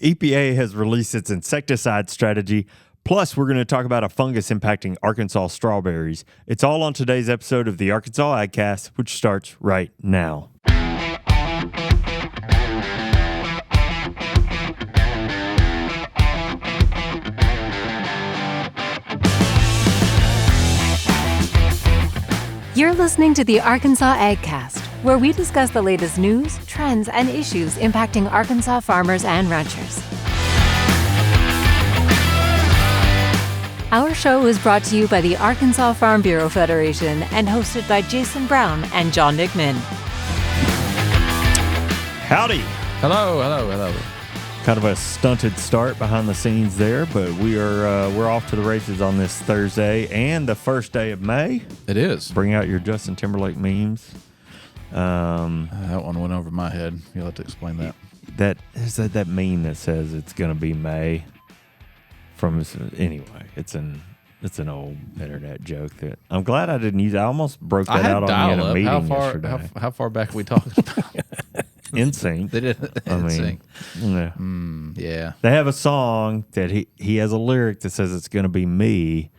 EPA has released its insecticide strategy. Plus, we're going to talk about a fungus impacting Arkansas strawberries. It's all on today's episode of the Arkansas AgCast, which starts right now. You're listening to the Arkansas AgCast, where we discuss the latest news, trends, and issues impacting Arkansas farmers and ranchers. Our show is brought to you by the Arkansas Farm Bureau Federation and hosted by Jason Brown and John Nickman. Howdy. Hello. Kind of a stunted start behind the scenes there, but we're off to the races on this Thursday and the first day of May. It is. Bring out your Justin Timberlake memes. That one went over my head. You'll have to explain that. That is that meme that says it's going to be May. Anyway, it's an old internet joke that I'm glad I didn't use. I almost broke that out on you in a meeting yesterday. How far back are we talking about? In sync. They did. In sync. Yeah. Yeah. They have a song that he has a lyric that says it's going to be me,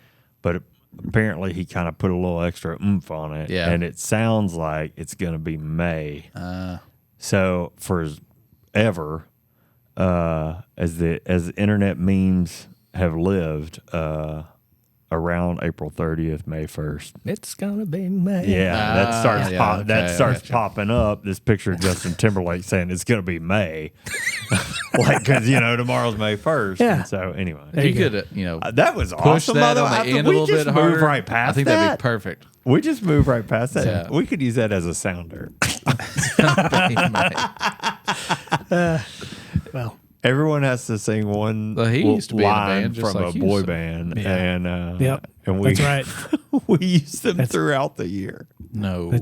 but apparently he kind of put a little extra oomph on it. Yeah. And it sounds like it's going to be May. So forever, as internet memes have lived, around April 30th, May 1st. It's gonna be May. Yeah, that starts Gotcha. popping up. This picture of Justin Timberlake saying it's going to be May, like because tomorrow's May 1st. Yeah. And so anyway, You could, that was push awesome. that By the on way, the end a we little just bit move harder. right past I think that. that'd be perfect. We just move right past that. Yeah. We could use that as a sounder. Well, Everyone has to sing one Well, he used to be in a line band just from like a you, boy so- band, Yeah. and Yep, and we that's right. we use them throughout the year. No.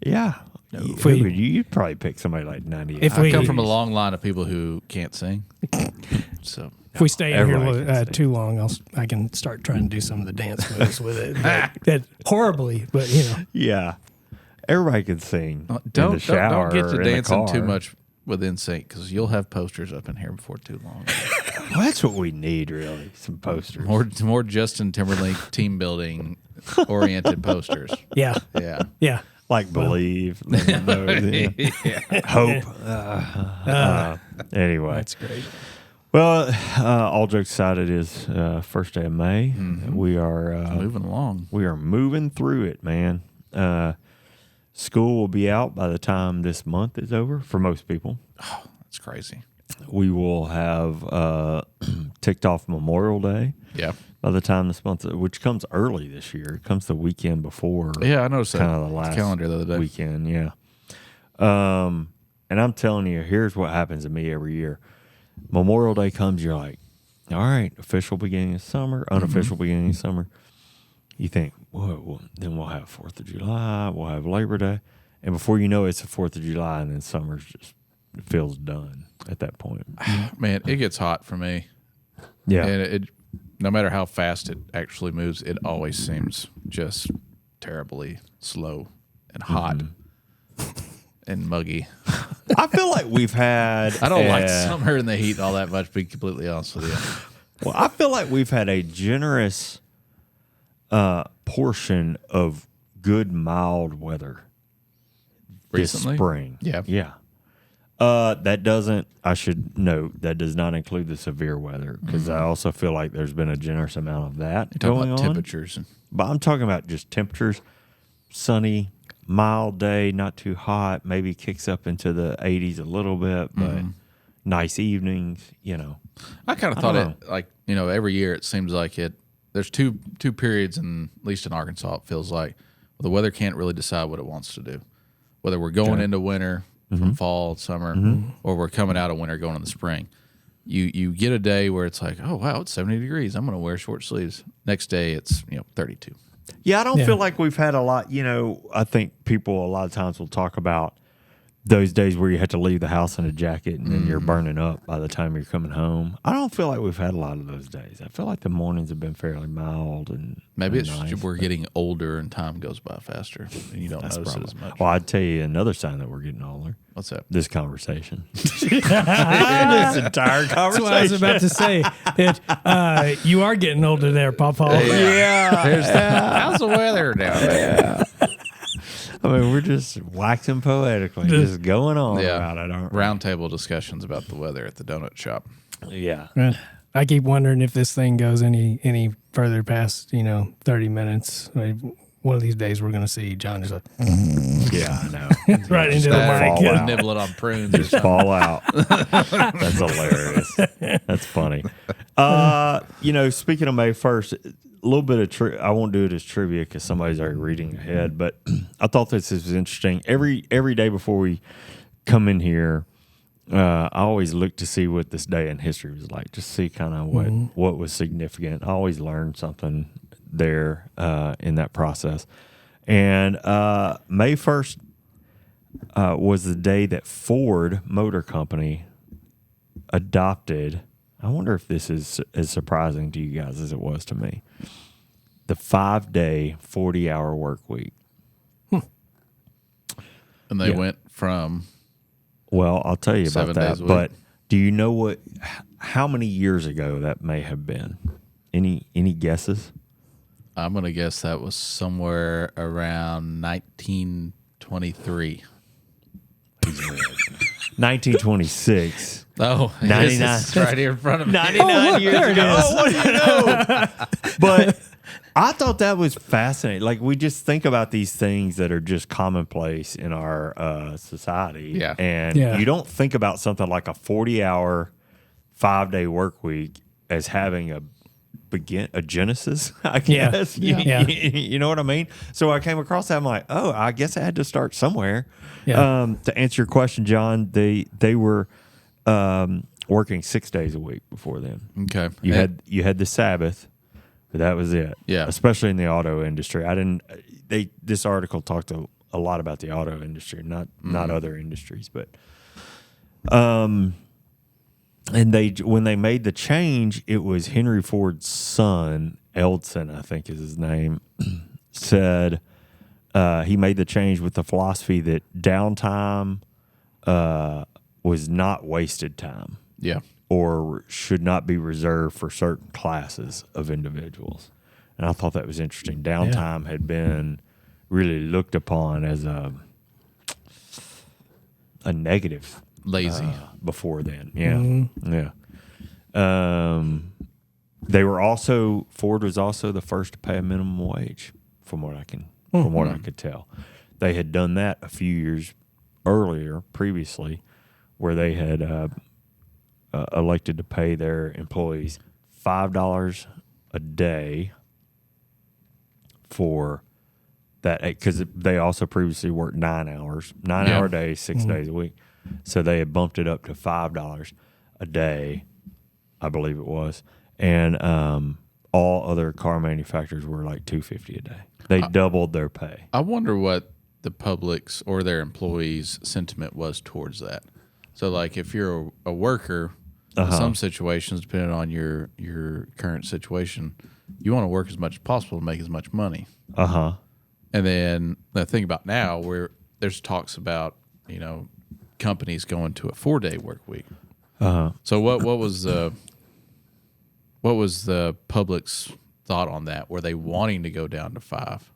Yeah, you'd probably pick somebody like 98. If I we- come from a long line of people who can't sing. So if we stay in everybody here can sing. too long, I can start trying to do some of the dance moves with it. That horribly, but Yeah, everybody can sing. in the don't shower get or to in the dancing too car. much with NSYNC because you'll have posters up in here before too long. Well, that's what we need, really. Some posters. More Justin Timberlake team building oriented posters. yeah, Yeah. Like believe, hope. Anyway, that's great. well, all jokes aside, it is first day of May. We are Moving along. We are moving through it, man. School will be out by the time this month is over for most people. Oh, that's crazy. We will have ticked off Memorial Day Yeah. by the time this month, which comes early this year. It comes the weekend before. Yeah, I noticed that. Kind of the last calendar the other day. weekend, yeah. And I'm telling you, here's what happens to me every year. Memorial Day comes, you're like, all right, official beginning of summer, unofficial beginning of summer. You think, whoa, then we'll have 4th of July, we'll have Labor Day. And before you know it, it's the 4th of July, and then summer's just it feels done at that point. Man, it gets hot for me. Yeah. And it no matter how fast it actually moves, it always seems just terribly slow and hot and muggy. I feel like we've had I don't like summer and the heat all that much, to be completely honest with you. Well, I feel like we've had a generous portion of good mild weather Recently? this spring. Yeah. Yeah. That doesn't, I should note, that does not include the severe weather because I also feel like there's been a generous amount of that You're talking going about on. temperatures. And, But I'm talking about just temperatures, sunny, mild day, not too hot, maybe kicks up into the 80s a little bit, but nice evenings, I kind of I thought don't it like, every year it seems like there's two periods, and at least in Arkansas, it feels like the weather can't really decide what it wants to do. Whether we're going into winter from fall, summer, or we're coming out of winter going into the spring. You get a day where it's like, oh, wow, it's 70 degrees. I'm going to wear short sleeves. Next day, it's 32. Yeah, I don't feel like we've had a lot, I think people a lot of times will talk about those days where you had to leave the house in a jacket and then you're burning up by the time you're coming home. I don't feel like we've had a lot of those days. I feel like the mornings have been fairly mild and Maybe and it's nice, we're getting older and time goes by faster and you don't notice it as much. Well, I'd tell you another sign that we're getting older. What's that? This conversation. This entire conversation. That's what I was about to say. That you are getting older there, Papa. Yeah. There's that. How's the weather down there? I mean, we're just waxing poetically, just going on about it, aren't we? Roundtable discussions about the weather at the donut shop. Yeah. I keep wondering if this thing goes any further past 30 minutes. Like, one of these days we're going to see John just like, Yeah, I know. right into the fall mic. out. Nibbling on prunes. Just fall out. That's hilarious. That's funny. Speaking of May 1st, a little bit of I won't do it as trivia because somebody's already reading ahead, but I thought this was interesting. Every day before we come in here, I always look to see what this day in history was like, just see kind of what was significant. I always learned something there in that process. And May 1st was the day that Ford Motor Company adopted. I wonder if this is as surprising to you guys as it was to me. The 5-day, 40-hour work week. And they went from... Well, I'll tell you about 7 days that. a week. But do you know how many years ago that may have been? Any guesses? I'm going to guess that was somewhere around 1923. 1926. Oh, 99. It's right here in front of me. 99 years ago. Oh, what do you know? But I thought that was fascinating. Like, we just think about these things that are just commonplace in our society. Yeah. And Yeah. you don't think about something like a 40-hour, 5-day work week as having a genesis, I guess. Yeah. You know what I mean? So I came across that. I'm like, oh, I guess I had to start somewhere. Yeah. To answer your question, John, they were working 6 days a week before then. Okay. You had the Sabbath, but that was it. Yeah. Especially in the auto industry. This article talked a lot about the auto industry, not other industries, but and when they made the change, it was Henry Ford's son, Eldson, I think is his name, said he made the change with the philosophy that downtime was not wasted time. Yeah. Or should not be reserved for certain classes of individuals. And I thought that was interesting. Downtime had been really looked upon as a negative. Lazy. Before then. Yeah. Yeah. Ford was also the first to pay a minimum wage from what I could tell. They had done that a few years previously, where they had elected to pay their employees $5 a day for that, because they also previously worked 9 hours, 9-hour days, 6 days a week. So they had bumped it up to $5 a day, I believe it was, and all other car manufacturers were like $250 a day. They doubled their pay. I wonder what the public's or their employees' sentiment was towards that. So, like, if you're a worker, in some situations, depending on your current situation, you want to work as much as possible to make as much money. And then the thing about now, where there's talks about, companies going to a 4-day work week. So what was the public's thought on that? Were they wanting to go down to 5?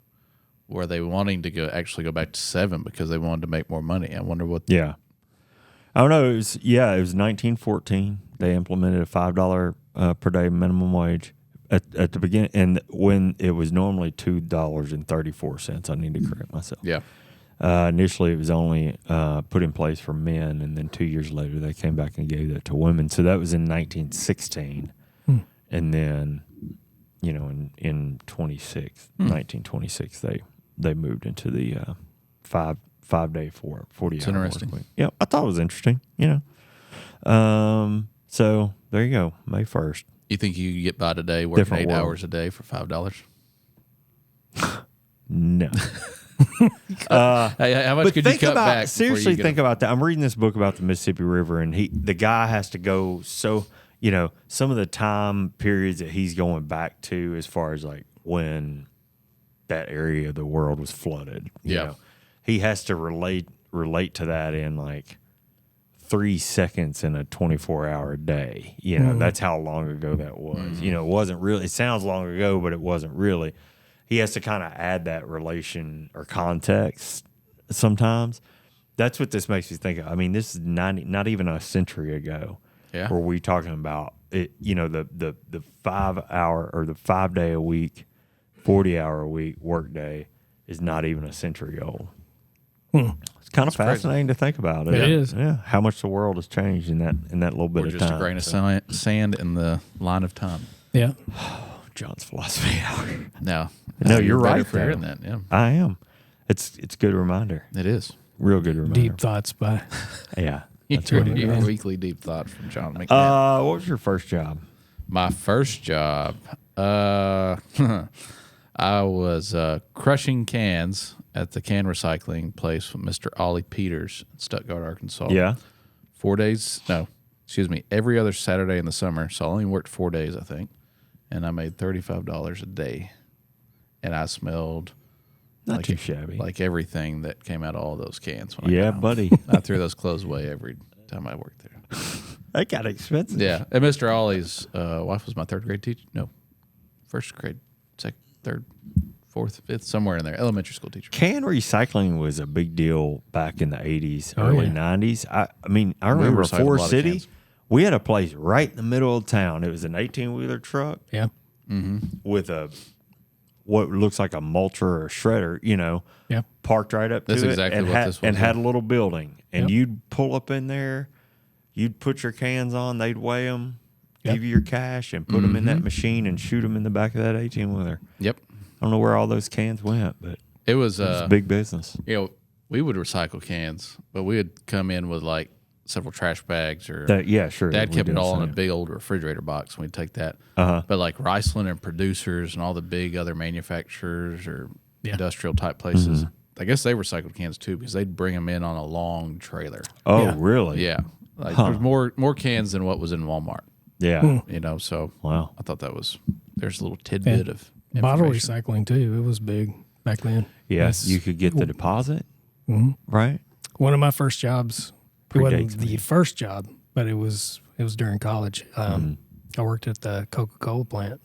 Were they wanting to actually go back to 7 because they wanted to make more money? I wonder what. Yeah, I don't know. It was 1914. They implemented a $5 per day minimum wage at the beginning, and when it was normally $2.34. I need to correct myself. Yeah. Initially, it was only put in place for men, and then 2 years later, they came back and gave that to women. So that was in 1916, and then, in 1926, they moved into the 5-day 40-hour. It's interesting. Work week. Yeah, I thought it was interesting. So there you go, May 1st. You think you could get by today working Different 8 world. hours a day for $5? No. Hey, how much could you cut back? Seriously, think about that. I'm reading this book about the Mississippi River, and the guy has to go. So some of the time periods that he's going back to, as far as like when that area of the world was flooded. You know, he has to relate to that in like 3 seconds in a 24-hour day. You know, that's how long ago that was. You know, it wasn't really. It sounds long ago, but it wasn't really. He has to kind of add that relation or context sometimes. That's what this makes me think of. I mean, this is not even a century ago. Yeah. Where we talking about it, you know, the 5 hour or the 5 day a week, 40-hour a week work day is not even a century old. It's kind of fascinating to think about. It is. Yeah. How much the world has changed in that little bit Or of just time. a grain of sand in the line of time. Yeah. John's philosophy hour. No, You're better right for though. hearing that. Yeah, I am. It's a good reminder. it is. Real good reminder. Deep thoughts by. Yeah. That's what it Your is. weekly deep thought from John McNabb. What was your first job? My first job, I was crushing cans at the can recycling place with Mr. Ollie Peters in Stuttgart, Arkansas. Yeah. Every other Saturday in the summer. So I only worked 4 days, I think. And I made $35 a day. And I smelled Not too shabby. like everything that came out of all those cans. When I Yeah, got home. buddy. I threw those clothes away every time I worked there. That got expensive. Yeah. And Mr. Ollie's wife was my third grade teacher. No, first grade, third, fourth, fifth, somewhere in there. Elementary school teacher. Can recycling was a big deal back in the 80s, early yeah. 90s. I mean, I remember recycled a lot Forest of City. cans. We had a place right in the middle of town. It was an 18-wheeler truck Yeah. with what looks like a mulcher or a shredder, you know, Yeah. parked right up That's to exactly it and, what had, this was, and had a yeah. little building. And Yep. you'd pull up in there, you'd put your cans on, they'd weigh them, Yep. give you your cash, and put them in that machine and shoot them in the back of that 18-wheeler. Yep. I don't know where all those cans went, but It was it was a big business. we would recycle cans, but we would come in with like several trash bags or Yeah, sure. Dad we kept do it the all in a same. big old refrigerator box. We'd take that. Uh-huh. But like Riceland and producers and all the big other manufacturers or Yeah. industrial type places, Mm-hmm. I guess they recycled cans too because they'd bring them in on a long trailer. Oh, Yeah. really? Yeah. Like there's more cans than what was in Walmart, Yeah. you know, so Wow. I thought there's a little tidbit of Bottle information. recycling too. It was big back then. Yes, That's- you could get the deposit, right? One of my first jobs. It wasn't Predates the me. first job, but it was during college. I worked at the Coca-Cola plant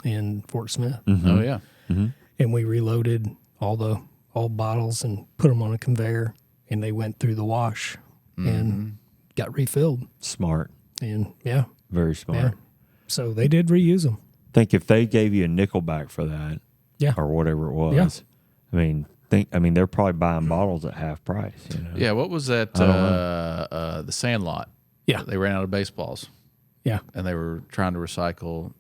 in Fort Smith, Oh yeah. and we reloaded all bottles and put them on a conveyor, and they went through the wash and got refilled. Smart. And yeah, Very smart. so they did reuse them. Think if they gave you a nickel back for that Yeah, or whatever it was, Yeah. I mean, they're probably buying bottles at half price, you know? Yeah, what was that? The Sandlot. Yeah. They ran out of baseballs, yeah, and they were trying to recycle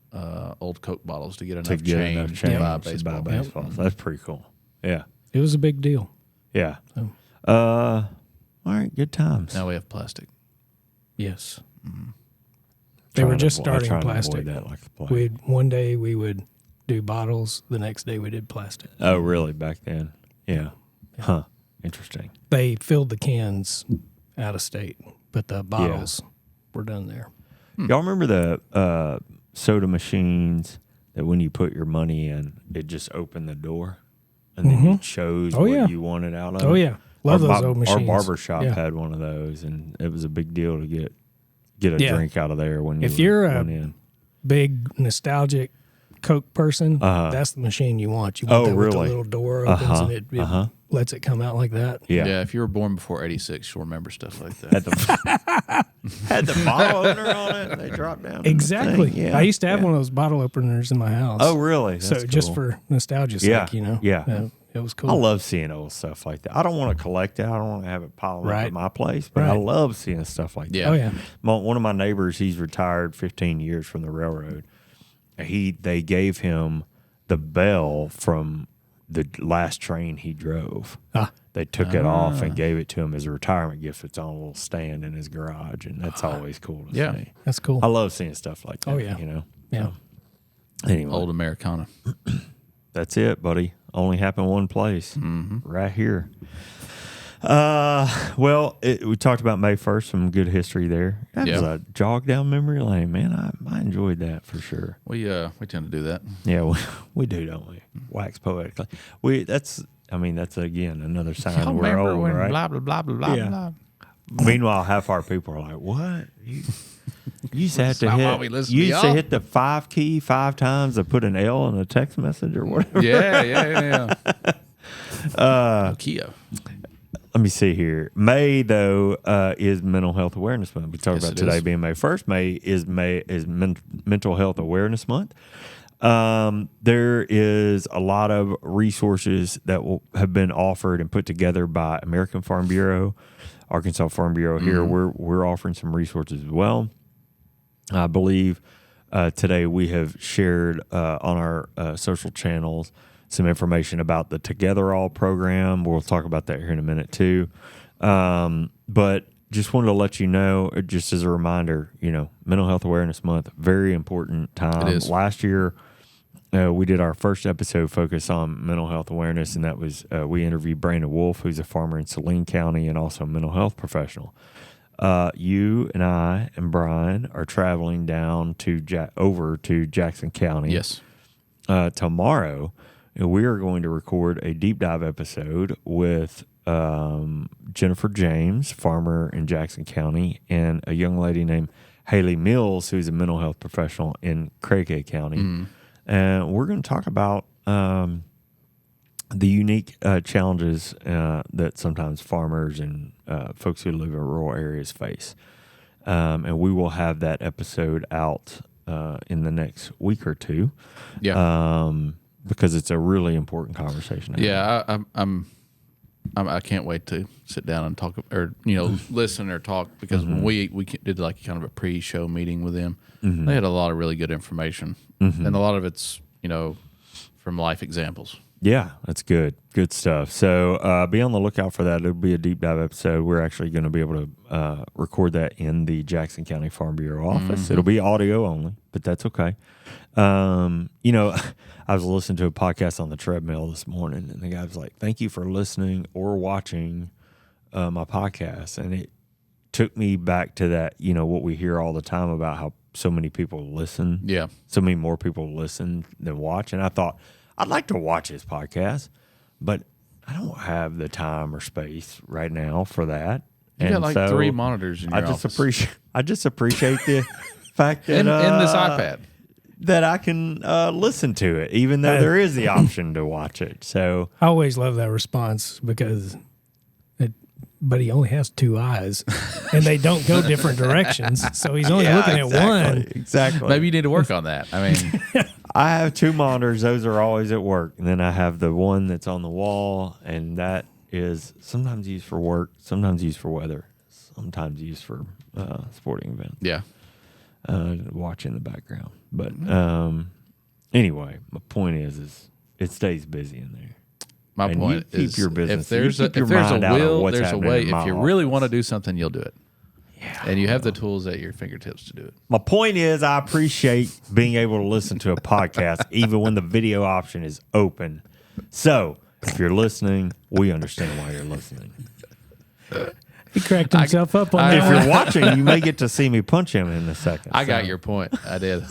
old Coke bottles to get enough To get change, enough to change buy a to baseball. buy baseballs. That's pretty cool. Yeah. it was a big deal. Yeah. Oh. All right. Good times. Now we have plastic. Yes, they were just starting trying plastic. To avoid that like the plague. One day we would do bottles. The next day we did plastic. Oh, really? Back then? Yeah. Huh. Interesting. They filled the cans out of state, but the bottles were done there. Y'all remember the soda machines that when you put your money in, it just opened the door, and then you chose Oh, what yeah. you wanted out of it? Oh yeah, love those old machines. Our barber shop Yeah. had one of those, and it was a big deal to get a Yeah. drink out of there when you If you're went in. Big nostalgic Coke person, that's the machine you want. You want Oh, that with the really? little door opens and it lets it come out like that. Yeah. If you were born before '86, you'll remember stuff like that. Had the bottle opener on it, and they dropped down. Exactly. The thing. Yeah. I used to have one of those bottle openers in my house. Oh, really? So That's just cool. for nostalgia's Yeah. sake, you know. Yeah. It was cool. I love seeing old stuff like that. I don't want to collect it. I don't want to have it piling up Right. at my place, but I Right. love seeing stuff like that. Yeah. Oh yeah. One of my neighbors, he's retired 15 years from the railroad. They gave him the bell from the last train he drove. They took it off and gave it to him as a retirement gift. It's on a little stand in his garage, and that's always cool to Yeah. see. That's cool. I love seeing stuff like that. Oh, yeah. You know. Yeah. So, anyway, Old Americana. that's it, buddy. only happen one place, right here. Well, we talked about May 1st, some good history there. That was a jog down memory lane, man. I enjoyed that for sure. We tend to do that. Yeah, we do, don't we? Wax poetically. That's again another sign we're old, right? Blah blah blah blah blah blah. Meanwhile, half our people are like, "What? You used to have to hit the 5 key 5 times to put an L in a text message or whatever." Yeah. Nokia. Let me see here. May though is Mental Health Awareness Month. We talked about today being May 1st. May is Mental Health Awareness Month. There is a lot of resources that have been offered and put together by American Farm Bureau, Arkansas Farm Bureau. Here we're offering some resources as well. I believe today we have shared on our social channels some information about the Together All program. We'll talk about that here in a minute too. But just wanted to let you know, just as a reminder, Mental Health Awareness Month, very important time. It is. Last year, we did our first episode focus on mental health awareness, and that was we interviewed Brandon Wolf, who's a farmer in Saline County and also a mental health professional. You and I and Brian are traveling down over to Jackson County. Yes. Tomorrow, and we are going to record a deep dive episode with Jennifer James, farmer in Jackson County, and a young lady named Haley Mills, who's a mental health professional in Craighead County. And we're going to talk about the unique challenges that sometimes farmers and folks who live in rural areas face. And we will have that episode out in the next week or two. Yeah. Because it's a really important conversation. Yeah, I can't wait to sit down and talk or listen or talk, because when we did like kind of a pre-show meeting with them, they had a lot of really good information, and a lot of it's from life examples. Yeah, that's good stuff. So be on the lookout for that. It'll be a deep dive episode. We're actually going to be able to record that in the Jackson County Farm Bureau office. It'll be audio only, but that's okay. I was listening to a podcast on the treadmill this morning, and the guy was like, "Thank you for listening or watching my podcast." And it took me back to that, what we hear all the time about how so many people listen. Yeah. So many more people listen than watch. And I thought, I'd like to watch his podcast, but I don't have the time or space right now for that. You got like 3 monitors in your office. I just appreciate the fact that in this iPad that I can listen to it, even though there is the option to watch it. So I always love that response because but he only has 2 eyes and they don't go different directions. So he's only looking at one. Exactly. Maybe you need to work on that. I mean, I have 2 monitors. Those are always at work. And then I have the one that's on the wall, and that is sometimes used for work, sometimes used for weather, sometimes used for sporting events. Yeah. Watch in the background. But anyway, my point is it stays busy in there. My point is, keep your business. If there's a will, there's a way. If you really want to do something, you'll do it. Yeah, and you have the tools at your fingertips to do it. My point is, I appreciate being able to listen to a podcast even when the video option is open. So if you're listening, we understand why you're listening. He cracked himself up on that. If you're watching, you may get to see me punch him in a second. I got your point. I did.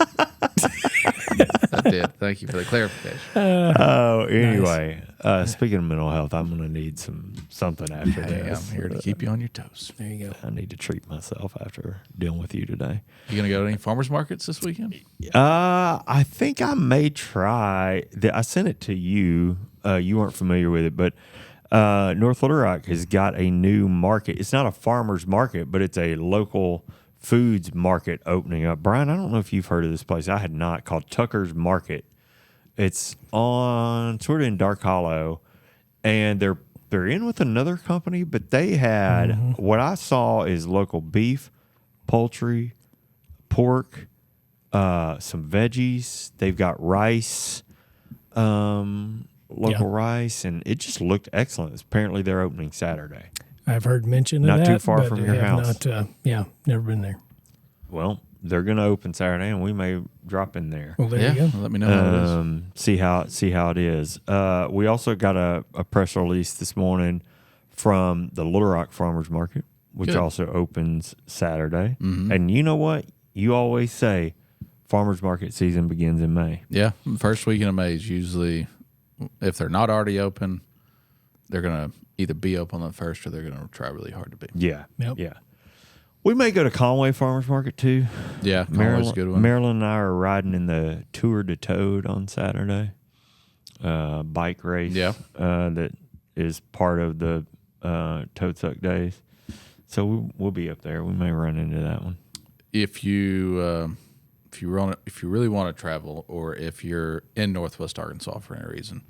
I did. Thank you for the clarification. Anyway, speaking of mental health, I'm going to need something after this. I'm here to keep you on your toes. There you go. I need to treat myself after dealing with you today. You going to go to any farmers markets this weekend? I think I may try. I sent it to you. You weren't familiar with it, but North Little Rock has got a new market. It's not a farmer's market, but it's a local foods market opening up. Brian, I don't know if you've heard of this place. I had not, called Tucker's Market. It's on sort of in Dark Hollow, and they're in with another company, but they had what I saw is local beef, poultry, pork, some veggies. They've got rice, local rice, and it just looked excellent. Apparently, they're opening Saturday. I've heard mention of not that. too far but from your house. Never been there. Well, they're going to open Saturday, and we may drop in there. Well, there you go. Let me know how it is. See how it is. We also got a press release this morning from the Little Rock Farmers Market, which Good. also opens Saturday. Mm-hmm. And you know what? You always say farmers market season begins in May. Yeah, first weekend of May is usually, if they're not already open, they're going to either be open on the first or they're going to try really hard to be. Yeah. Yep. Yeah. We may go to Conway Farmers Market too. Yeah, Conway's a good one. Marilyn and I are riding in the Tour de Toad on Saturday, bike race. Yeah. That is part of the Toad Suck Days. So we'll be up there. We may run into that one. If you really want to travel, or if you're in Northwest Arkansas for any reason,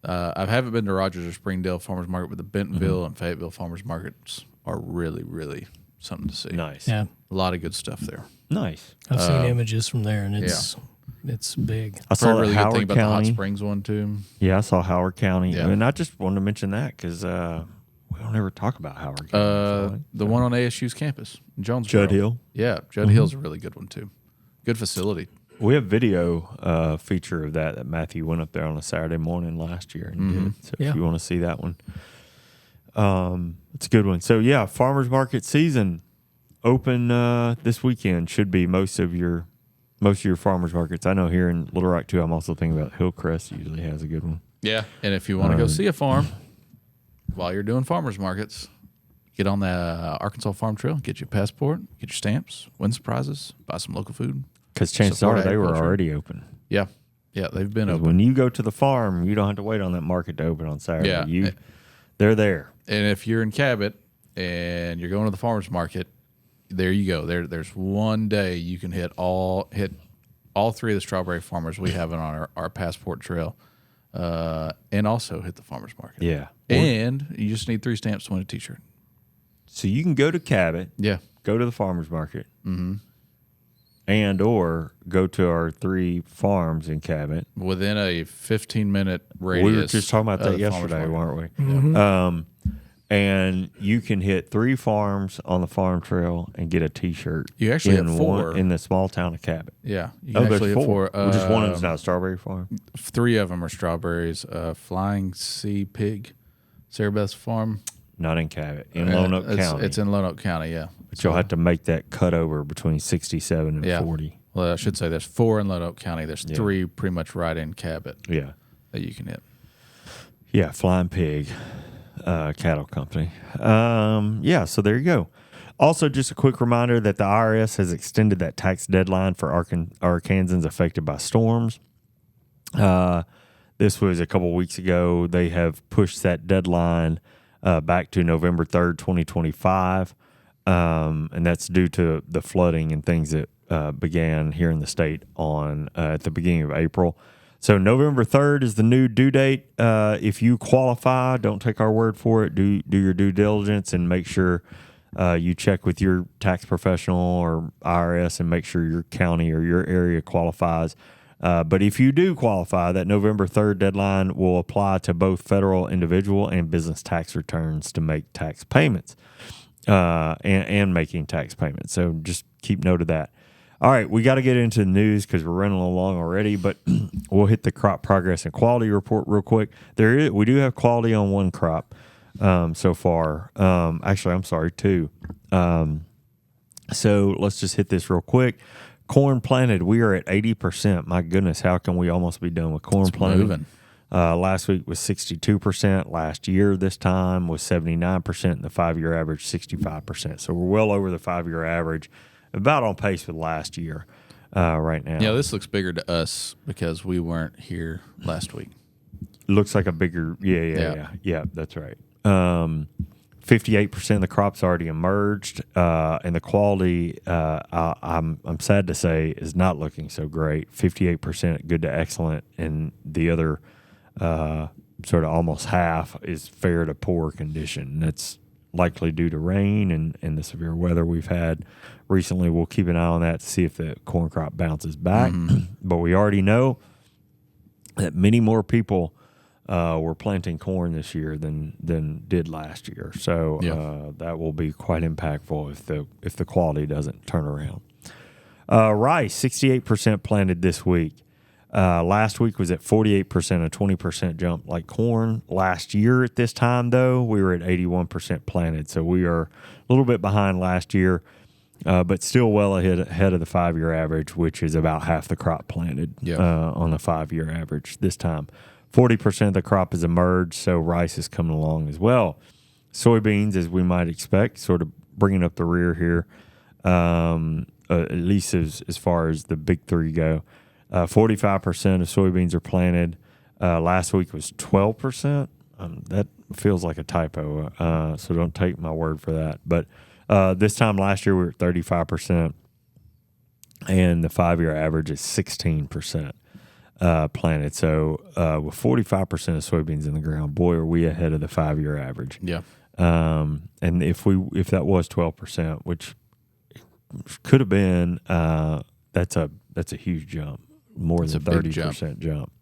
I haven't been to Rogers or Springdale Farmers Market, but the Bentonville and Fayetteville Farmers Markets are really, really something to see. Nice. Yeah. A lot of good stuff there. Nice. I've seen images from there, and it's big. I Heard saw a really good Howard thing about the Hot County. Springs one too. Yeah, I saw Howard County. Yeah. And I just wanted to mention that because we don't ever talk about Howard County. I feel like. The one on ASU's campus, Jonesboro. Judd Hill. Yeah, Judd Hill's a really good one too. Good facility. We have video feature of that Matthew went up there on a Saturday morning last year and did. So Yeah. if you want to see that one, it's a good one. So yeah, farmers market season open this weekend. Should be most of your farmers markets. I know here in Little Rock too. I'm also thinking about Hillcrest usually has a good one. Yeah, and if you want to go see a farm while you're doing farmers markets, get on the Arkansas Farm Trail, get your passport, get your stamps, win some prizes, buy some local food. Because chances Support are they were agriculture. already open. Yeah, they've been 'Cause open. when you go to the farm, you don't have to wait on that market to open on Saturday. Yeah. They're there. And if you're in Cabot and you're going to the farmers market, there you go. There's one day you can hit all three of the strawberry farmers we have on our passport trail, and also hit the farmers market. Yeah. And you just need 3 stamps to win a T-shirt. So you can go to Cabot, Yeah. go to the farmers market, and or go to our 3 farms in Cabot. Within a 15-minute radius. We were just talking about of that the farmers yesterday, market. weren't we? And you can hit 3 farms on the farm trail and get a T-shirt. You actually in hit 4. in the small town of Cabot. Yeah. You can There's actually hit 4. 4. Just one of them's not a strawberry farm. 3 of them are strawberries. Flying Sea Pig, Sarah Beth's farm. Not in Cabot, in Lonoke County. It's in Lonoke County, yeah. But you'll have to make that cut over between 67 and Yeah. 40. Well, I should say there's 4 in Lonoke County. There's 3 pretty much right in Cabot Yeah. that you can hit. Yeah, Flying Pig Cattle Company. Yeah, so there you go. Also, just a quick reminder that the IRS has extended that tax deadline for Arkansans affected by storms. This was a couple weeks ago. They have pushed that deadline back to November 3rd, 2025. And that's due to the flooding and things that began here in the state on at the beginning of April. So November 3rd is the new due date. If you qualify, don't take our word for it. Do your due diligence and make sure you check with your tax professional or IRS and make sure your county or your area qualifies. But if you do qualify, that November 3rd deadline will apply to both federal, individual, and business tax returns to make tax payments and making tax payments. So just keep note of that. All right, we got to get into the news because we're running along already, but we'll hit the crop progress and quality report real quick. We do have quality on 1 crop so far. Actually, I'm sorry, 2. So let's just hit this real quick. Corn planted, we are at 80%. My goodness, how can we almost be done with corn planting? Moving. Last week was 62%. Last year this time was 79%, and the 5-year average 65%. So we're well over the 5-year average, about on pace with last year right now. Yeah, this looks bigger to us because we weren't here last week. Looks like a bigger, yeah, that's right. 58% of the crops already emerged, and the quality, I'm sad to say, is not looking so great. 58% good to excellent, and the other sort of almost half is fair to poor condition. That's likely due to rain and the severe weather we've had recently. We'll keep an eye on that to see if the corn crop bounces back. But we already know that many more people were planting corn this year than did last year. So that will be quite impactful if the quality doesn't turn around. Rice, 68% planted this week. Last week was at 48%, a 20% jump. Like corn last year at this time, though, we were at 81% planted. So we are a little bit behind last year, but still well ahead of the 5-year average, which is about half the crop planted on the 5-year average this time. 40% of the crop has emerged, so rice is coming along as well. Soybeans, as we might expect, sort of bringing up the rear here, at least as far as the big three go. 45% of soybeans are planted. Last week was 12%. That feels like a typo, so don't take my word for that. But this time last year we were at 35%, and the 5-year average is 16% planted. So with 45% of soybeans in the ground, boy, are we ahead of the 5-year average. Yeah. And if that was 12%, which could have been, that's a huge jump. More than 30% jump.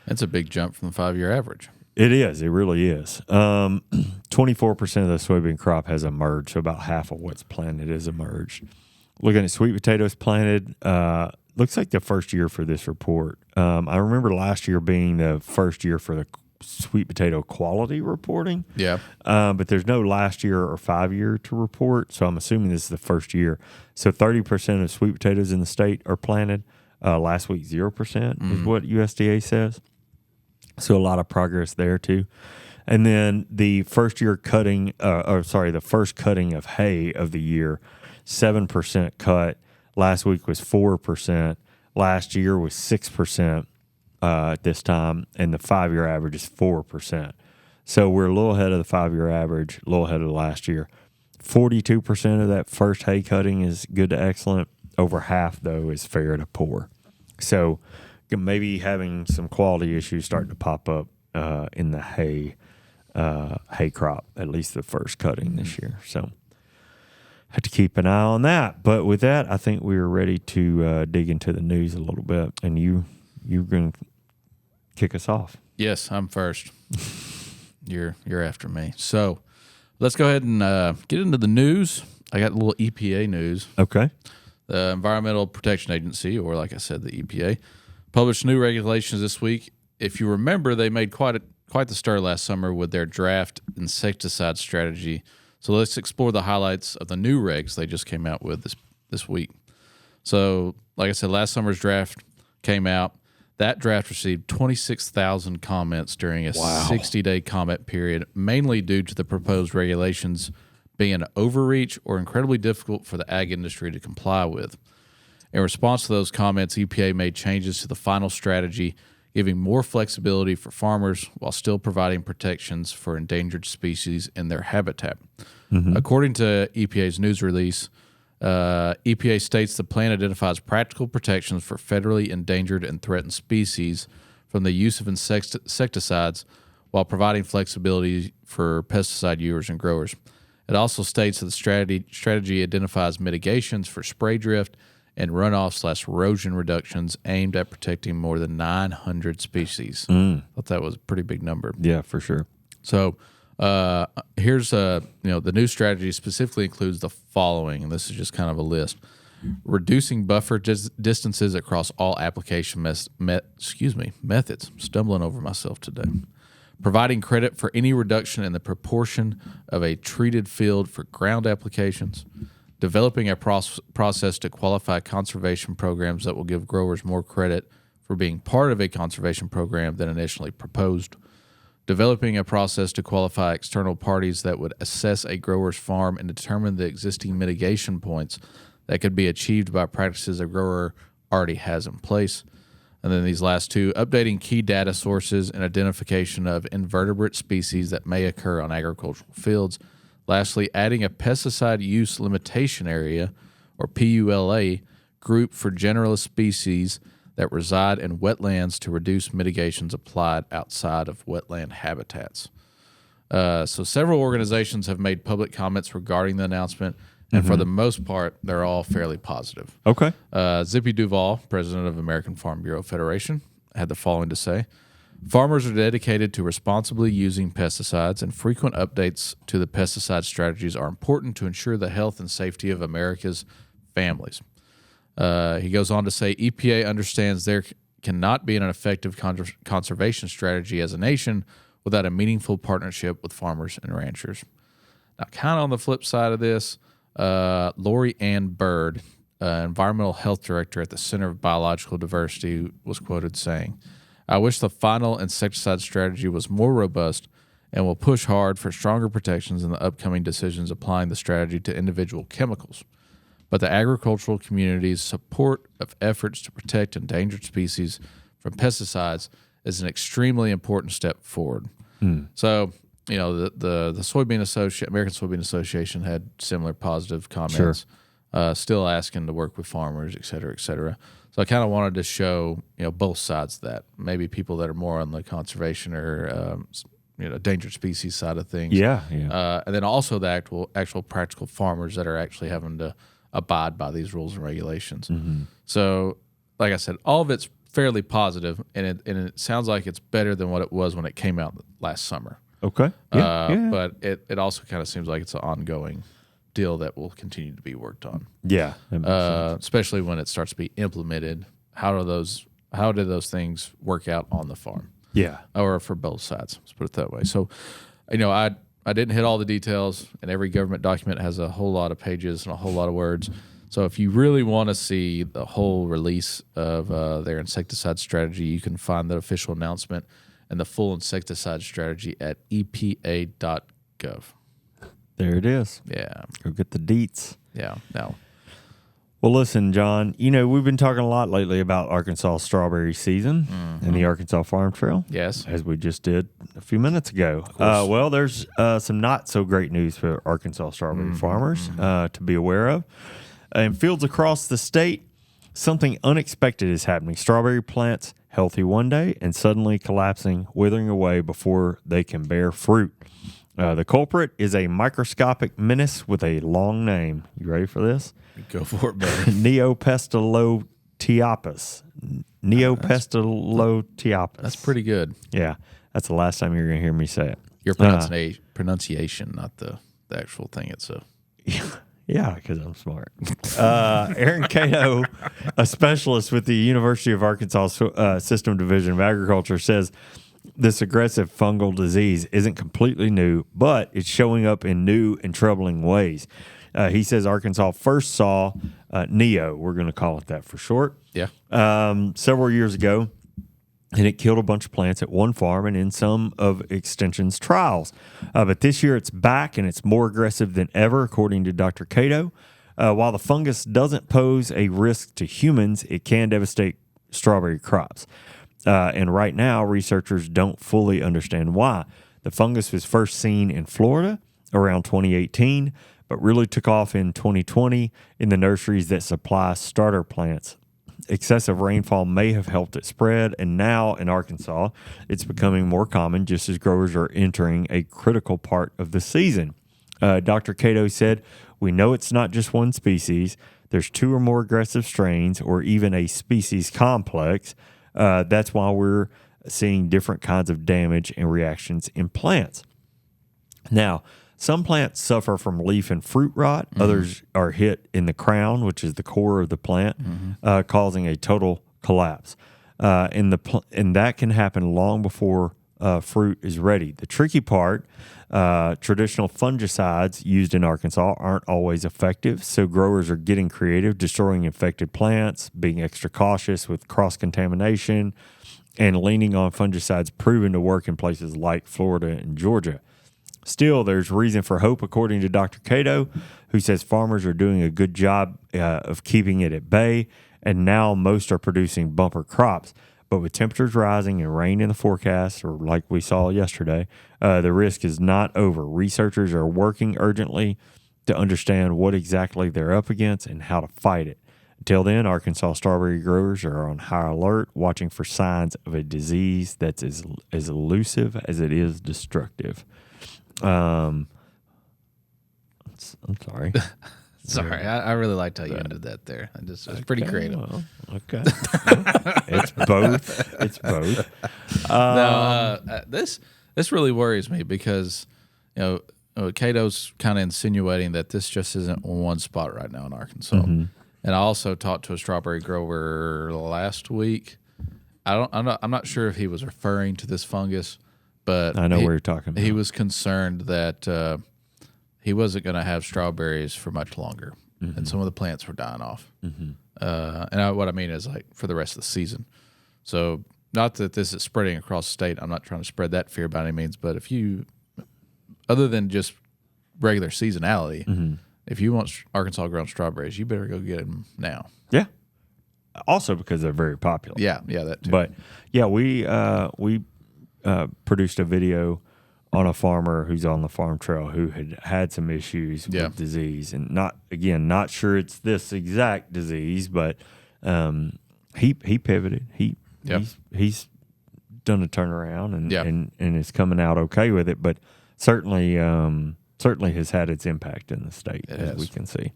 That's a big jump from the 5-year average. It is. It really is. 24% of the soybean crop has emerged, so about half of what's planted has emerged. Looking at sweet potatoes planted, looks like the first year for this report. I remember last year being the first year for the sweet potato quality reporting. Yeah. But there's no last year or 5-year to report, so I'm assuming this is the first year. So 30% of sweet potatoes in the state are planted. Last week, 0% is what USDA says. So a lot of progress there too. And then the first cutting of hay of the year, 7% cut. Last week was 4%. Last year was 6% at this time, and the 5-year average is 4%. So we're a little ahead of the 5-year average, a little ahead of last year. 42% of that first hay cutting is good to excellent. Over half, though, is fair to poor. So maybe having some quality issues starting to pop up in the hay crop, at least the first cutting this year. So have to keep an eye on that. But with that, I think we are ready to dig into the news a little bit. And you're going to kick us off. Yes, I'm first. You're after me. So let's go ahead and get into the news. I got a little EPA news. Okay. The Environmental Protection Agency, or like I said, the EPA, published new regulations this week. If you remember, they made quite the stir last summer with their draft insecticide strategy. So let's explore the highlights of the new regs they just came out with this week. So, like I said, last summer's draft came out. That draft received 26,000 comments during a 60-day comment period, mainly due to the proposed regulations being an overreach or incredibly difficult for the ag industry to comply with. In response to those comments, EPA made changes to the final strategy, giving more flexibility for farmers while still providing protections for endangered species in their habitat. According to EPA's news release, EPA states the plan identifies practical protections for federally endangered and threatened species from the use of insecticides while providing flexibility for pesticide users and growers. It also states that the strategy identifies mitigations for spray drift and runoff/erosion reductions aimed at protecting more than 900 species. I thought that was a pretty big number. Yeah, for sure. So here's the new strategy specifically includes the following, and this is just kind of a list: reducing buffer distances across all application methods. Stumbling over myself today. Providing credit for any reduction in the proportion of a treated field for ground applications, developing a process to qualify conservation programs that will give growers more credit for being part of a conservation program than initially proposed, developing a process to qualify external parties that would assess a grower's farm and determine the existing mitigation points that could be achieved by practices a grower already has in place. And then these last two, updating key data sources and identification of invertebrate species that may occur on agricultural fields. Lastly, adding a pesticide use limitation area, or PULA, group for generalist species that reside in wetlands to reduce mitigations applied outside of wetland habitats. So several organizations have made public comments regarding the announcement, and for the most part, they're all fairly positive. Okay. Zippy Duval, president of American Farm Bureau Federation, had the following to say: farmers are dedicated to responsibly using pesticides, and frequent updates to the pesticide strategies are important to ensure the health and safety of America's families. He goes on to say EPA understands there cannot be an effective conservation strategy as a nation without a meaningful partnership with farmers and ranchers. Now, kind of on the flip side of this, Lori Ann Bird, environmental health director at the Center of Biological Diversity, was quoted saying, "I wish the final insecticide strategy was more robust and will push hard for stronger protections in the upcoming decisions applying the strategy to individual chemicals. But the agricultural community's support of efforts to protect endangered species from pesticides is an extremely important step forward." So, you know, the American Soybean Association had similar positive comments, still asking to work with farmers, et cetera, et cetera. So I kind of wanted to show, you know, both sides of that. Maybe people that are more on the conservation or endangered species side of things. And then also the actual practical farmers that are actually having to abide by these rules and regulations. So, like I said, all of it's fairly positive, and it sounds like it's better than what it was when it came out last summer. Okay. But it also kind of seems like it's an ongoing deal that will continue to be worked on. Yeah. Especially when it starts to be implemented. How do those things work out on the farm? Yeah. Or for both sides. Let's put it that way. So, you know, I didn't hit all the details, and every government document has a whole lot of pages and a whole lot of words. So if you really want to see the whole release of their insecticide strategy, you can find the official announcement and the full insecticide strategy at epa.gov. There it is. Yeah. Go get the deets. Yeah. No. Well, listen, John, you know, we've been talking a lot lately about Arkansas strawberry season and the Arkansas Farm Trail. Yes. As we just did a few minutes ago. Well, there's some not so great news for Arkansas strawberry farmers to be aware of. In fields across the state, something unexpected is happening. Strawberry plants healthy one day and suddenly collapsing, withering away before they can bear fruit. The culprit is a microscopic menace with a long name. You ready for this? Go for it, baby. Neopestalotiapus. Neopestalotiapus. That's pretty good. Yeah. That's the last time you're going to hear me say it. Your pronunciation, not the actual thing itself. Yeah, because I'm smart. Aaron Cato, a specialist with the University of Arkansas System Division of Agriculture, says this aggressive fungal disease isn't completely new, but it's showing up in new and troubling ways. He says Arkansas first saw Neo, we're going to call it that for short, several years ago, and it killed a bunch of plants at one farm and in some of Extension's trials. But this year it's back, and it's more aggressive than ever, according to Dr. Cato. While the fungus doesn't pose a risk to humans, it can devastate strawberry crops. And right now, researchers don't fully understand why. The fungus was first seen in Florida around 2018, but really took off in 2020 in the nurseries that supply starter plants. Excessive rainfall may have helped it spread, and now in Arkansas, it's becoming more common just as growers are entering a critical part of the season. Dr. Cato said, "We know it's not just one species. There's two or more aggressive strains or even a species complex. That's why we're seeing different kinds of damage and reactions in plants." Now, some plants suffer from leaf and fruit rot. Others are hit in the crown, which is the core of the plant, causing a total collapse. And that can happen long before fruit is ready. The tricky part, traditional fungicides used in Arkansas aren't always effective, so growers are getting creative, destroying infected plants, being extra cautious with cross-contamination, and leaning on fungicides proven to work in places like Florida and Georgia. Still, there's reason for hope, according to Dr. Cato, who says farmers are doing a good job of keeping it at bay, and now most are producing bumper crops. But with temperatures rising and rain in the forecast, or like we saw yesterday, the risk is not over. Researchers are working urgently to understand what exactly they're up against and how to fight it. Until then, Arkansas strawberry growers are on high alert, watching for signs of a disease that's as elusive as it is destructive. I'm sorry. Sorry, I really liked how you ended that there. It's pretty creative. Well, okay. It's both. It's both. This really worries me because, you know, Cato's kind of insinuating that this just isn't one spot right now in Arkansas. And And I also talked to a strawberry grower last week. I'm not sure if he was referring to this fungus, but I know what you're talking about. He was concerned that he wasn't going to have strawberries for much longer, and some of the plants were dying off. What I mean is like for the rest of the season. So not that this is spreading across the state. I'm not trying to spread that fear by any means, but if you, other than just regular seasonality, if you want Arkansas grown strawberries, you better go get them now. Yeah. Also because they're very popular. Yeah, that too. But yeah, we produced a video on a farmer who's on the farm trail who had some issues with disease, and not sure it's this exact disease, but he pivoted. He's done a turnaround and is coming out okay with it, but certainly has had its impact in the state as we can see.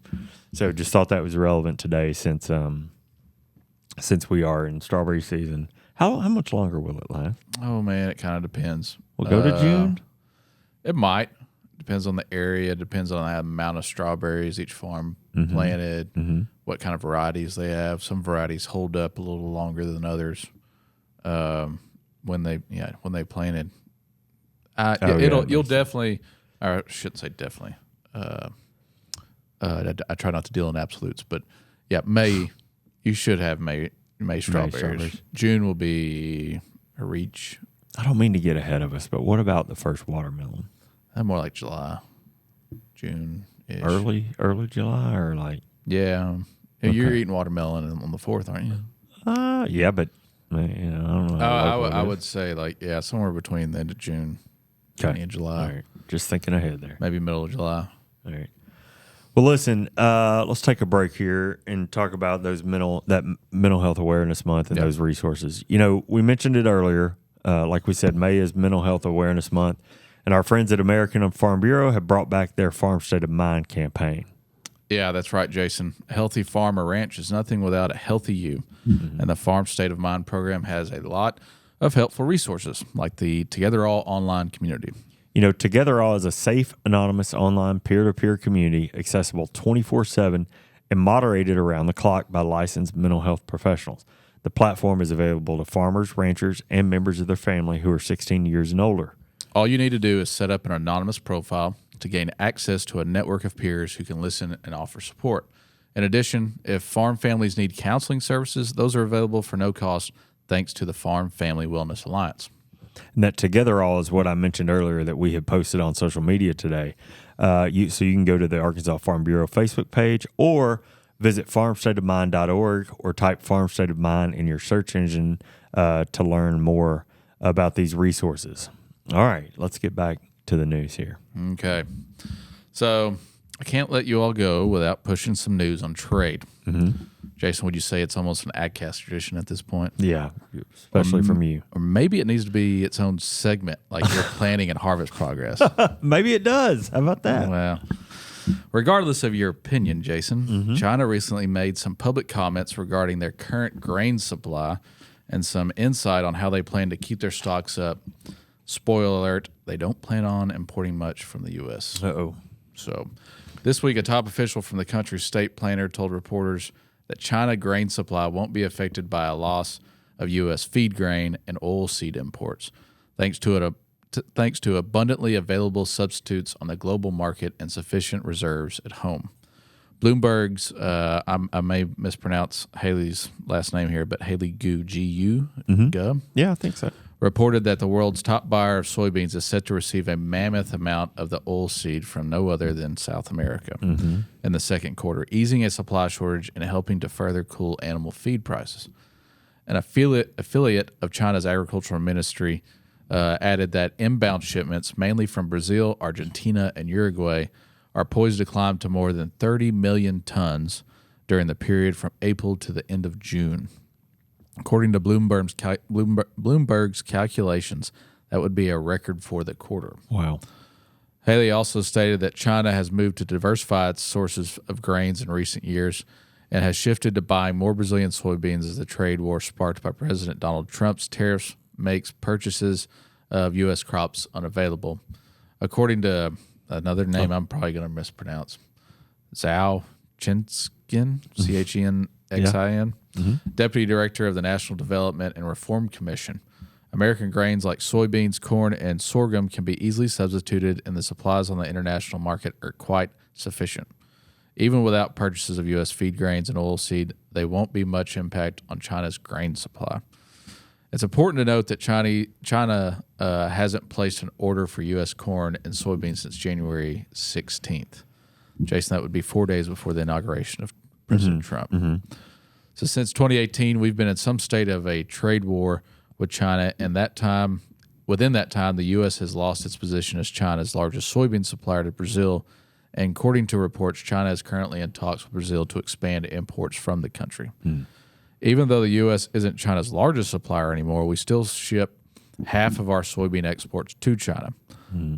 So just thought that was relevant today since we are in strawberry season. How much longer will it last? Oh man, it kind of depends. We'll go to June. It might. Depends on the area. Depends on the amount of strawberries each farm planted. What kind of varieties they have. Some varieties hold up a little longer than others. When they planted, you'll definitely. Or I shouldn't say definitely. I try not to deal in absolutes, but yeah, May. You should have May strawberries. June will be a reach. I don't mean to get ahead of us, but what about the first watermelon? More like July, June. Early July, or like You're eating watermelon on the 4th, aren't you? Yeah, but I don't know. I would say somewhere between the end of June, and July. All right. Just thinking ahead there. Maybe middle of July. All right. Well, listen, let's take a break here and talk about that mental health awareness month and those resources. We mentioned it earlier. Like we said, May is Mental Health Awareness Month, and our friends at American Farm Bureau have brought back their Farm State of Mind campaign. Yeah, that's right, Jason. A healthy farm or ranch is nothing without a healthy you, and the Farm State of Mind program has a lot of helpful resources, like the Together All online community. Together All is a safe, anonymous, online peer-to-peer community accessible 24/7 and moderated around the clock by licensed mental health professionals. The platform is available to farmers, ranchers, and members of their family who are 16 years and older. All you need to do is set up an anonymous profile to gain access to a network of peers who can listen and offer support. In addition, if farm families need counseling services, those are available for no cost thanks to the Farm Family Wellness Alliance. And that Together All is what I mentioned earlier that we had posted on social media today. So you can go to the Arkansas Farm Bureau Facebook page or visit farmstateofmind.org or type Farm State of Mind in your search engine to learn more about these resources. All right, let's get back to the news here. Okay. So I can't let you all go without pushing some news on trade. Jason, would you say it's almost an AgCast tradition at this point? Yeah, especially from you. Or maybe it needs to be its own segment, like your planning and harvest progress. Maybe it does. How about that? Well, regardless of your opinion, Jason, China recently made some public comments regarding their current grain supply and some insight on how they plan to keep their stocks up. Spoiler alert, they don't plan on importing much from the U.S. Uh-oh. So this week, a top official from the country's state planner told reporters that China grain supply won't be affected by a loss of U.S. feed grain and oilseed imports, thanks to abundantly available substitutes on the global market and sufficient reserves at home. Bloomberg's, I may mispronounce Haley's last name here, but Haley Gu, G-U, Gu, Yeah, I think so. reported that the world's top buyer of soybeans is set to receive a mammoth amount of the oilseed from no other than South America in the second quarter, easing a supply shortage and helping to further cool animal feed prices. An affiliate of China's agricultural ministry added that inbound shipments, mainly from Brazil, Argentina, and Uruguay, are poised to climb to more than 30 million tons during the period from April to the end of June. According to Bloomberg's calculations, that would be a record for the quarter. Wow. Haley also stated that China has moved to diversify its sources of grains in recent years and has shifted to buying more Brazilian soybeans as the trade war sparked by President Donald Trump's tariffs makes purchases of U.S. crops unavailable. According to another name I'm probably going to mispronounce, Zhao Chenxin, Chenxin, Deputy Director of the National Development and Reform Commission. American grains like soybeans, corn, and sorghum can be easily substituted, and the supplies on the international market are quite sufficient. Even without purchases of U.S. feed grains and oilseed, they won't be much impact on China's grain supply. It's important to note that China hasn't placed an order for U.S. corn and soybeans since January 16th. Jason, that would be 4 days before the inauguration of President Trump. So since 2018, we've been in some state of a trade war with China, and within that time, the U.S. has lost its position as China's largest soybean supplier to Brazil. And according to reports, China is currently in talks with Brazil to expand imports from the country. Even though the U.S. isn't China's largest supplier anymore, we still ship half of our soybean exports to China.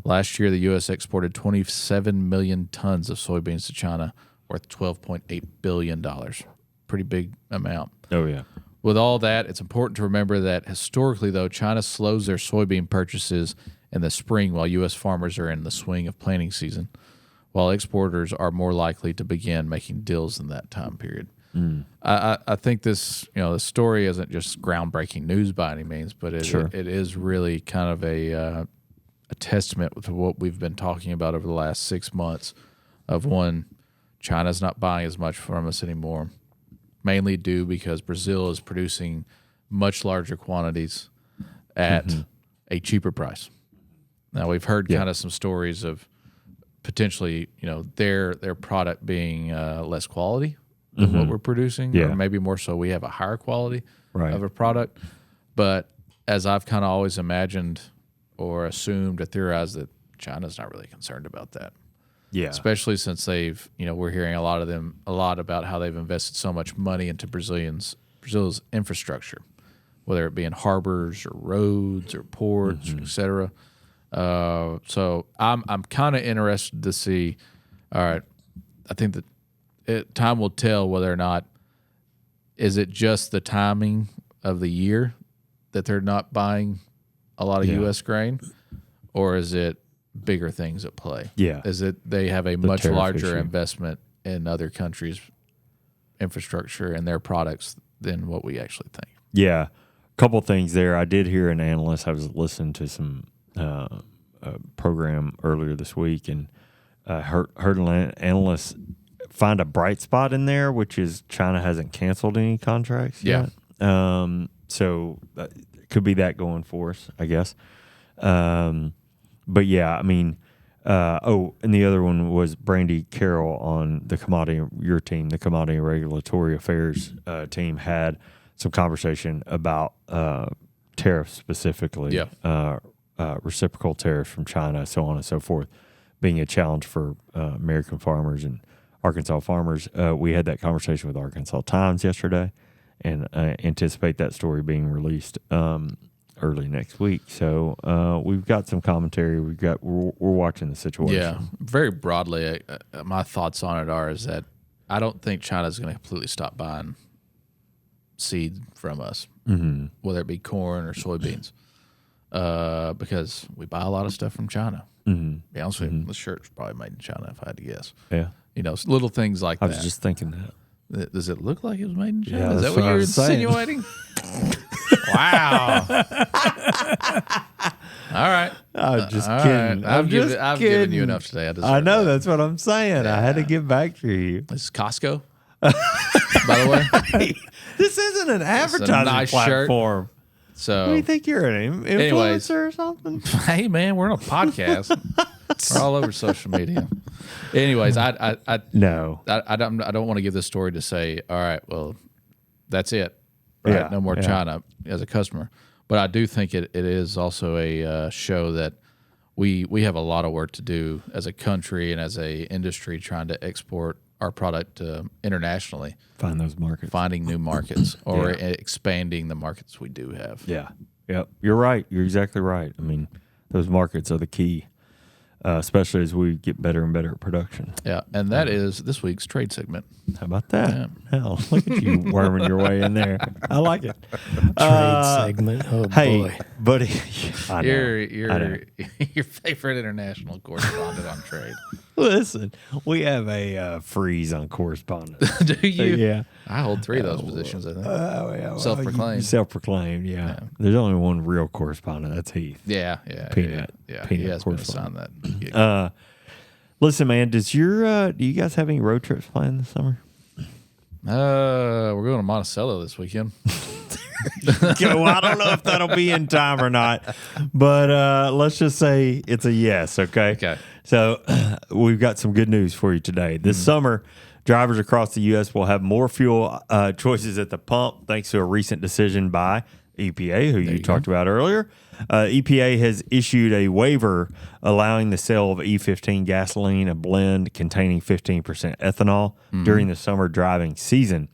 Last year, the U.S. exported 27 million tons of soybeans to China, worth $12.8 billion. Pretty big amount. Oh, yeah. With all that, it's important to remember that historically, though, China slows their soybean purchases in the spring while U.S. farmers are in the swing of planting season, while exporters are more likely to begin making deals in that time period. I think this, the story isn't just groundbreaking news by any means, but it is really kind of a testament to what we've been talking about over the last 6 months of one, China's not buying as much from us anymore, mainly due because Brazil is producing much larger quantities at a cheaper price. Now, we've heard kind of some stories of potentially, their product being less quality than what we're producing, or maybe more so we have a higher quality of a product. But as I've kind of always imagined or assumed or theorized, that China's not really concerned about that. Yeah. Especially since they've, we're hearing a lot about how they've invested so much money into Brazil's infrastructure, whether it be in harbors or roads or ports, et cetera. So I'm kind of interested to see. All right, I think that time will tell whether or not is it just the timing of the year that they're not buying a lot of U.S. grain, or is it bigger things at play? Yeah. Is it they have a much larger issue. investment in other countries' infrastructure and their products than what we actually think? Yeah. A couple things there. I did hear an analyst. I was listening to some program earlier this week, and heard an analyst find a bright spot in there, which is China hasn't canceled any contracts yet. So it could be that going for us, I guess. But yeah, I mean, and the other one was Brandy Carroll on the Commodity Regulatory Affairs team had some conversation about tariffs specifically, reciprocal tariffs from China, so on and so forth, being a challenge for American farmers and Arkansas farmers. We had that conversation with Arkansas Times yesterday, and I anticipate that story being released early next week. So we've got some commentary. We're watching the situation. Yeah, very broadly, my thoughts on it is that I don't think China's going to completely stop buying seed from us, whether it be corn or soybeans, because we buy a lot of stuff from China. To be honest with you, the shirt's probably made in China, if I had to guess. Yeah. Little things like that. I was just thinking that. Does it look like it was made in China? Yeah, Is that that's what what I you're was saying. insinuating? Wow. All right. I'm just All kidding. right. I've given you enough today. I know. That. That's what I'm saying. I had to get back to you. This is Costco, by the way. This isn't an advertising nice platform. So, What do you think you're an influencer or something? hey, man, we're on a podcast. We're all over social media. Anyways, No. I don't want to give this story to say, all right, well, that's it. Right? Yeah, No more yeah. China as a customer. But I do think it is also a show that we have a lot of work to do as a country and as a industry trying to export our product internationally, Find those markets. finding new markets or Yeah. expanding the markets we do have. Yeah. Yep. You're right. You're exactly right. I mean, those markets are the key, especially as we get better and better at production. Yeah, and that is this week's trade segment. How about that? Yeah. Hell, look at you worming your way in there. I like it. Trade segment. Oh Hey, boy. buddy. I know. Your favorite international correspondent on trade. Listen, we have a freeze on correspondence. Do you? Yeah. I hold 3 of those positions, I think. Self-proclaimed. Self-proclaimed, yeah. There's only one real correspondent. That's Heath. Yeah. Peanut. Yeah. Peanut He has been correspondent. assigned that. Listen, man, do you guys have any road trips planned this summer? We're going to Monticello this weekend. Well, I don't know if that'll be in time or not, but let's just say it's a yes, okay? Okay. So we've got some good news for you today. This summer, drivers across the U.S. will have more fuel choices at the pump thanks to a recent decision by EPA, who you talked about earlier. EPA has issued a waiver allowing the sale of E15 gasoline, a blend containing 15% ethanol, during the summer driving season.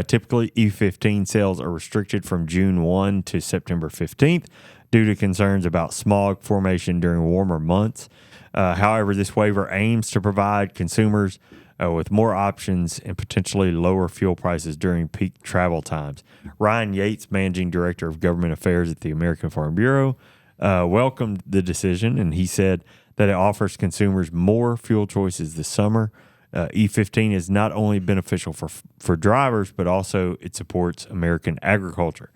Typically, E15 sales are restricted from June 1 to September 15th due to concerns about smog formation during warmer months. However, this waiver aims to provide consumers with more options and potentially lower fuel prices during peak travel times. Ryan Yates, Managing Director of Government Affairs at the American Farm Bureau, welcomed the decision, and he said that it offers consumers more fuel choices this summer. E15 is not only beneficial for drivers, but also it supports American agriculture.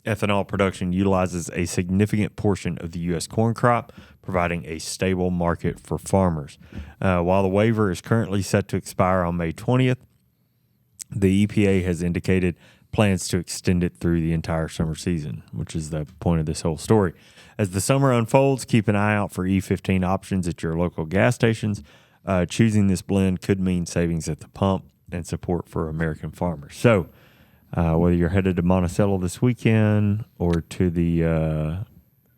Ethanol production utilizes a significant portion of the U.S. corn crop, providing a stable market for farmers. While the waiver is currently set to expire on May 20th, the EPA has indicated plans to extend it through the entire summer season, which is the point of this whole story. As the summer unfolds, keep an eye out for E15 options at your local gas stations. Choosing this blend could mean savings at the pump and support for American farmers. So, whether you're headed to Monticello this weekend or to the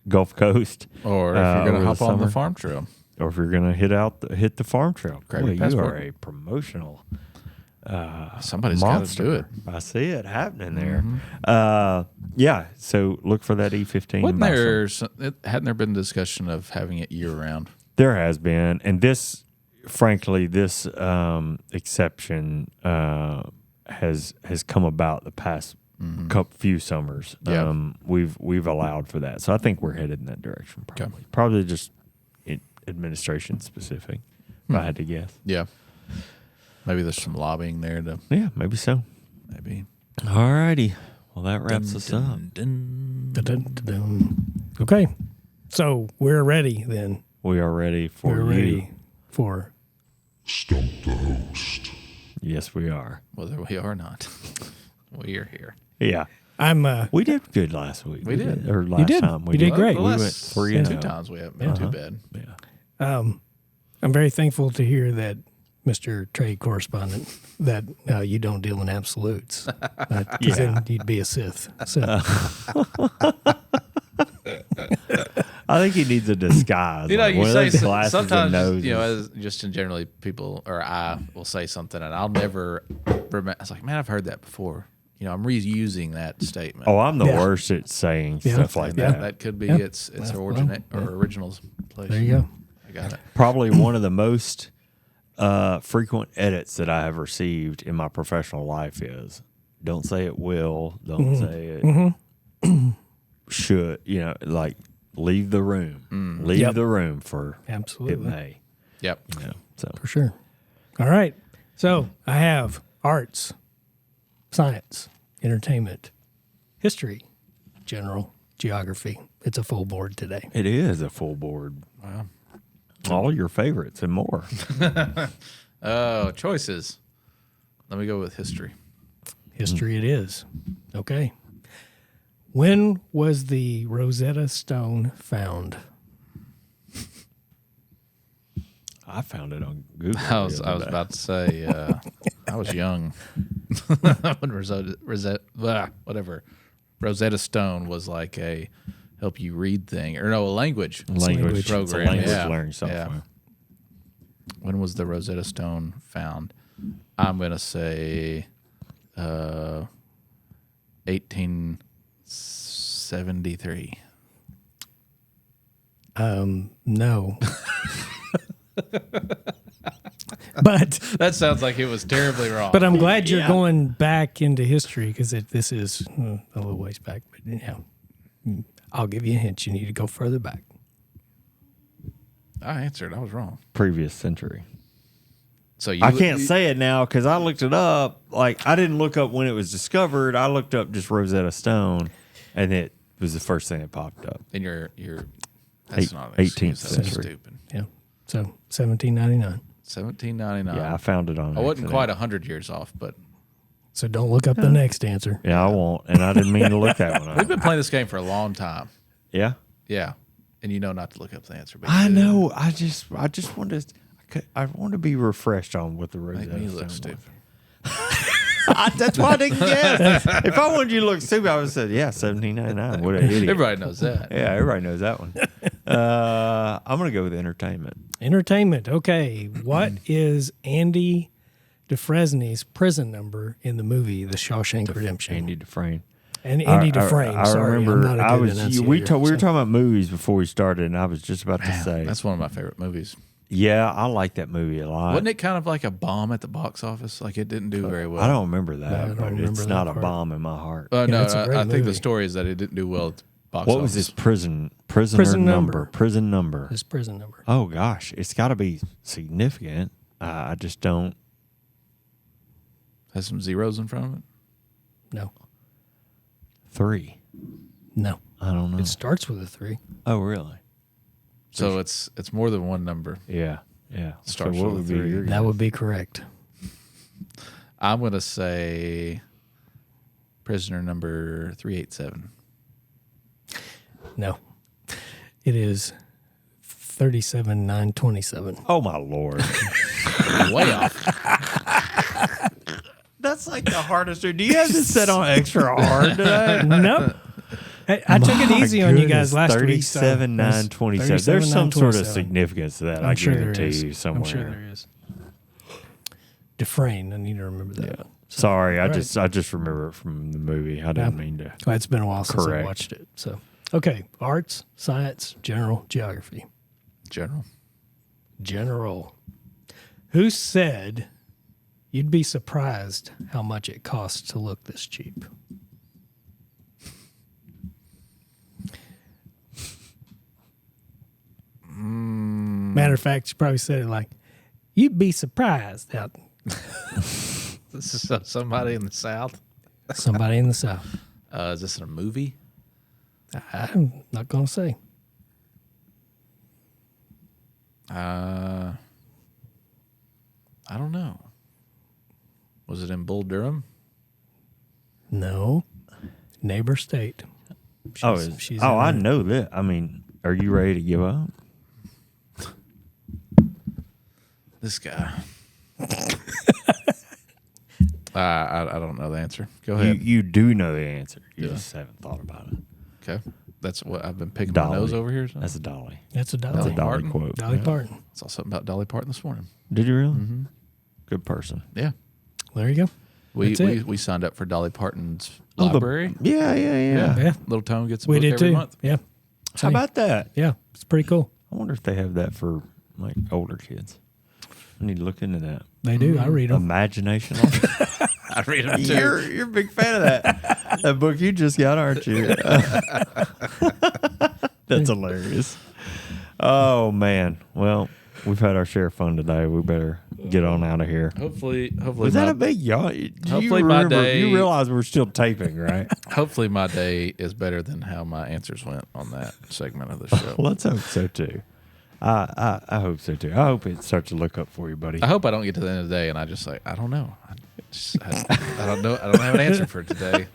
Gulf Coast, Or if you're going to hop on the summer, farm trail. or if you're going to hit the farm trail, Grab boy, your you passport. are a promotional Somebody's got to monster. do it. I see it happening there. Yeah, so look for that E15. Wasn't by there, hadn't there been discussion of having it year round? There has been, and this, frankly, this exception has come about the past few summers. Yeah. We've allowed for that, so I think we're headed in that direction. Probably just administration specific. If I had to guess. Yeah. Maybe there's some lobbying there to Yeah, maybe so. maybe. All righty. Well, that wraps us up. Dun-dun-dun-dun. Okay, so we're ready then. We are ready for We're you. ready for Stump the host. Yes, we are. Whether we are or not, we are here. Yeah. I'm We did good last week. We did. Or last did. time. We You did great. The We last went 3 two and times we haven't been too bad. Yeah. I'm very thankful to hear that, Mr. Trade Correspondent, that you don't deal in absolutes. 'Cause then you'd be a Sith. So I think he needs a disguise. You know, like you one of say those glasses sometimes, and noses. you know, as just in generally people or I will say something and I'll never remember. I was like, man, I've heard that before. You know, I'm reusing that statement. Oh, I'm the Yeah. worst at saying Yeah. stuff like And that. that could be Yeah. its Well, originals place. there you go. I got it. Probably one of the most frequent edits that I have received in my professional life is don't say it will, don't say it should, you know, like leave the room. Leave Yep. the room for Absolutely. it may. Yep. You know, so For sure. All right. So I have arts, science, entertainment, history, general, geography. It's a full board today. it is a full board. Wow. All your favorites and more. Oh, choices. Let me go with history. History it is. Okay. When was the Rosetta Stone found? I found it on Google. I was the other day. about to say I was young when Rosetta Stone was like a help you read thing or no, a language language It's a program. language yeah. learning software. Yeah. When was the Rosetta Stone found? I'm gonna say 1873. No. But That sounds like it was terribly wrong. I'm glad you're going back into history because this is a little ways back. But yeah, I'll give you a hint. You need to go further back. I answered. I was wrong. Previous century. So you, I can't say it now because I looked it up. Like, I didn't look up when it was discovered. I looked up just Rosetta Stone, and it was the first thing that popped up. And you're that's not an 18th excuse. That's century. stupid. Yeah. So 1799. 1799. Yeah, I found it on I wasn't accident. quite 100 years off, but So don't look up the next answer. Yeah, I won't. And I didn't mean to look that one we've up. been playing this game for a long time. Yeah? Yeah, and you know not to look up the answer. But you I did. know. I just wanted to. I want to be refreshed on what the Rosetta Make me Stone look was. stupid. That's why I didn't guess. If I wanted you to look stupid, I would have said, yeah, 1799. What an idiot. Everybody knows that. Yeah, everybody knows that one. I'm going to go with entertainment. Entertainment. Okay. What is Andy Dufresne's prison number in the movie The Shawshank Redemption? Andy Dufresne. And Andy Dufresne. I Sorry, remember I'm not a good enunciator, we were so- talking about movies before we started, and I was just about to say, That's one of my favorite movies. yeah, I like that movie a lot. Wasn't it kind of like a bomb at the box office? Like it didn't do very well. I don't remember that, I don't but remember it's that not a part. bomb in my heart. No, it's a great I think the movie. story is that it didn't do well at the box What office. was this prisoner Prison number? number. Prison number. His prison number. Oh gosh, it's got to be significant. I just don't. Has some zeros in front of it? No. 3. No. I don't know. It starts with a 3. Oh really? So it's more than one number. Yeah. Starts so what with would a be 3. your That would be correct. I'm going to say prisoner number 387. No. It is 37,927. Oh my lord. Way off. That's like the hardest. Do you have to set on extra hard today? No. Hey, I took it easy on you guys last week. so 37,927. There's some sort of 37,927. significance to that. I I'm sure there guarantee is. you somewhere. I'm sure there is. Dufresne. I need to remember that. Yeah. Sorry, I right. just remember it from the movie. I didn't mean to. Well, it's been a while since I Correct. watched it. So, okay. Arts, science, general, geography. General. General. Who said you'd be surprised how much it costs to look this cheap? Matter of fact, you probably said it like, you'd be surprised how This is somebody in the South. somebody in the South. Is this a movie? I'm not going to say. I don't know. Was it in Bull Durham? No. Neighbor state. She's in I there. know that. I mean, are you ready to give up? This guy. I don't know the answer. Go ahead. You do know the answer. You just haven't thought about it. Okay. That's what I've been picking Dolly. my nose over here. So. That's a Dolly. That's a That's Dolly. a Dolly Parton. quote. Dolly Yeah. Parton. Saw something about Dolly Parton this morning. Did you really? Mm-hmm. Good person. Yeah. There you go. We That's it. we signed up for Dolly Parton's Oh, the- library. Yeah. Yeah. Little Tone gets a We book did every too. month. Yeah. How about that? Yeah. It's pretty cool. I wonder if they have that for like older kids. I need to look into that. They do. I read them. Imagination. I read them too. You're a big fan of that book you just got, aren't you? That's hilarious. Oh man. Well, we've had our share of fun today. We better get on out of here. Hopefully Was that a big yawn? Hopefully my day- You realize we're still taping, right? Hopefully my day is better than how my answers went on that segment of the show. Let's hope so too. I hope so too. I hope it starts to look up for you, buddy. I hope I don't get to the end of the day and I just like I don't know. I don't know. I don't have an answer for today.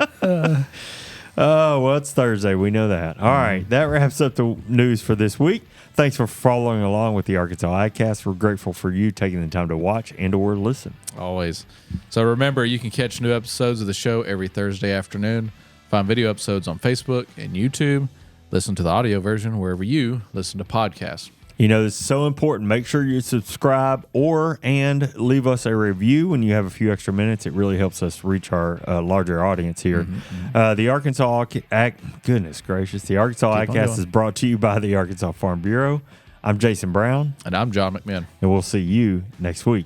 Oh, well, it's Thursday. We know that. All right. That wraps up the news for this week. Thanks for following along with the Arkansas AgCast. We're grateful for you taking the time to watch and or listen. Always. So remember, you can catch new episodes of the show every Thursday afternoon. Find video episodes on Facebook and YouTube. Listen to the audio version wherever you listen to podcasts. You know, this is so important. Make sure you subscribe and leave us a review when you have a few extra minutes. It really helps us reach our larger audience here. The Arkansas goodness gracious. The Arkansas Keep on AgCast going. is brought to you by the Arkansas Farm Bureau. I'm Jason Brown, And I'm John McMahon. and we'll see you next week.